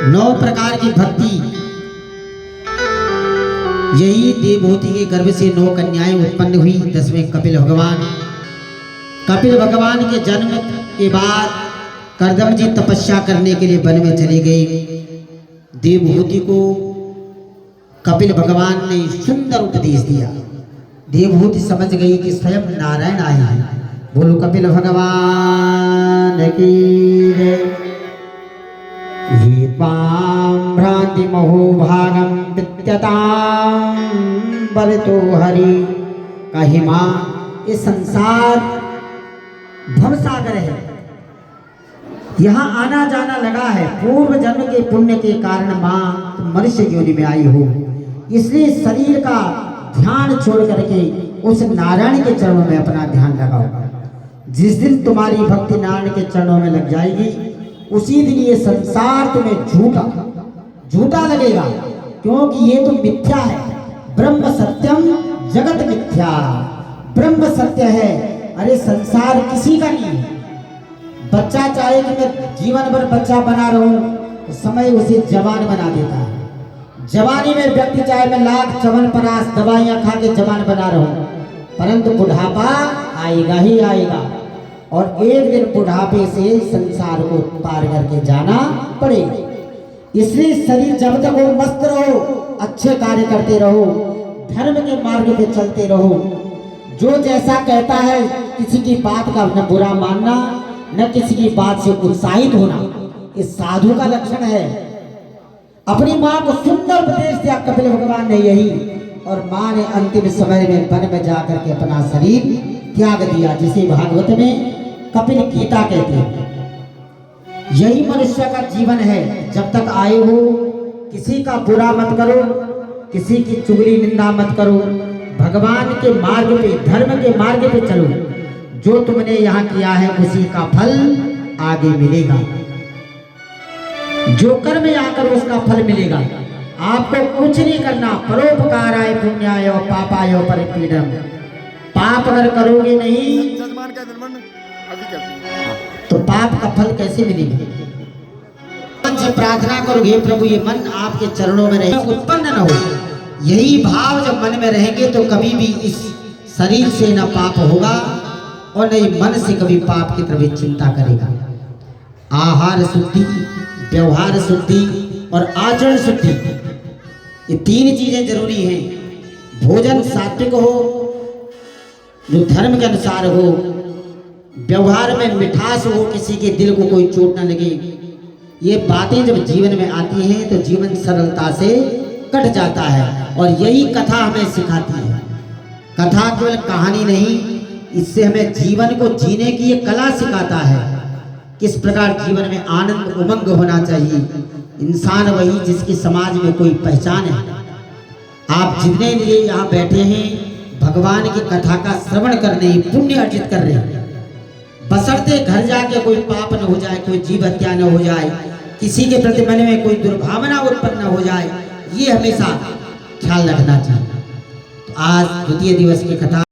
9 प्रकार की भक्ति, यही देवभूति के गर्भ से 9 कन्याएं उत्पन्न हुई। 10वें कपिल भगवान के जन्म के बाद करदम जी तपस्या करने के लिए वन में चले गए। देवभूति को कपिल भगवान ने सुंदर उपदेश दिया। देवभूति समझ गई कि स्वयं नारायण आए हैं। बोलो कपिल भगवान की जय। ये त्वां भ्रांति महोभागं विद्यतां बलितो हरि। कही मां, ये संसार भवसागर है, यहाँ आना जाना लगा है। पूर्व जन्म के पुण्य के कारण मां तुम मनुष्य योनि में आई हो, इसलिए शरीर का ध्यान छोड़ करके उस नारायण के चरणों में अपना ध्यान लगाओ। जिस दिन तुम्हारी भक्ति नारायण के चरणों में लग जाएगी, उसी दिन ये संसार तुम्हें झूठा लगेगा, क्योंकि ये तो मिथ्या है। ब्रह्म सत्यम जगत मिथ्या, ब्रह्म सत्य है। अरे संसार किसी का नहीं है। बच्चा चाहे कि मैं जीवन भर बच्चा बना रहूं, तो समय उसे जवान बना देता है। जवानी में व्यक्ति चाहे मैं लाख च्यवनप्राश दवाइयां खा के जवान बना रहूं, परंतु बुढ़ापा आएगा ही आएगा, और एक दिन बुढ़ापे से संसार को पार करके जाना पड़ेगा। इसलिए शरीर जब तक हो मस्त रहो, अच्छे कार्य करते रहो, धर्म के मार्ग पे चलते रहो। जो जैसा कहता है, किसी की बात का न बुरा मानना, न किसी की बात से उत्साहित होना, ये साधु का लक्षण है। अपनी मां को सुंदर उपदेश दिया कपिल भगवान ने यही, और मां ने अंतिम समय में वन में जाकर के अपना शरीर त्याग दिया, जिसे भागवत में कपिल गीता कहते हैं। यही मनुष्य का जीवन है। जब तक आए हो, किसी का बुरा मत करो, किसी की चुगली निंदा मत करो, भगवान के मार्ग पे, धर्म के मार्ग पे चलो। जो तुमने यहाँ किया है उसी का फल आगे मिलेगा। जो कर्म यहाँ करो उसका फल मिलेगा। आपको कुछ नहीं करना। परोपकाराय पुण्याय पापाय परिपीडनम। पाप अगर करोगे नहीं तो पाप का फल कैसे मिलेगा। मन से प्रार्थना करोगे, प्रभु ये मन आपके चरणों में रहे, उत्पन्न न हो। यही भाव जब मन में रहेंगे तो कभी भी इस शरीर से न पाप होगा, और नहीं मन से कभी पाप की तरफ चिंता करेगा। आहार शुद्धि, व्यवहार शुद्धि और आचरण शुद्धि, ये 3 चीजें जरूरी हैं। भोजन सात्विक हो, जो धर्म के अनुसार हो, व्यवहार में मिठास हो, किसी के दिल को कोई चोट न लगे। ये बातें जब जीवन में आती हैं तो जीवन सरलता से कट जाता है, और यही कथा हमें सिखाती है। कथा केवल कहानी नहीं, इससे हमें जीवन को जीने की ये कला सिखाता है। किस प्रकार जीवन में आनंद उमंग होना चाहिए। इंसान वही जिसकी समाज में कोई पहचान है। आप जितने लिए यहाँ बैठे हैं, भगवान की कथा का श्रवण करने, पुण्य अर्जित कर रहे हैं। बशर्ते घर जाके कोई पाप न हो जाए, कोई जीव हत्या न हो जाए, किसी के प्रति मन में कोई दुर्भावना उत्पन्न न हो जाए, ये हमेशा ख्याल रखना चाहिए। तो आज द्वितीय दिवस की कथा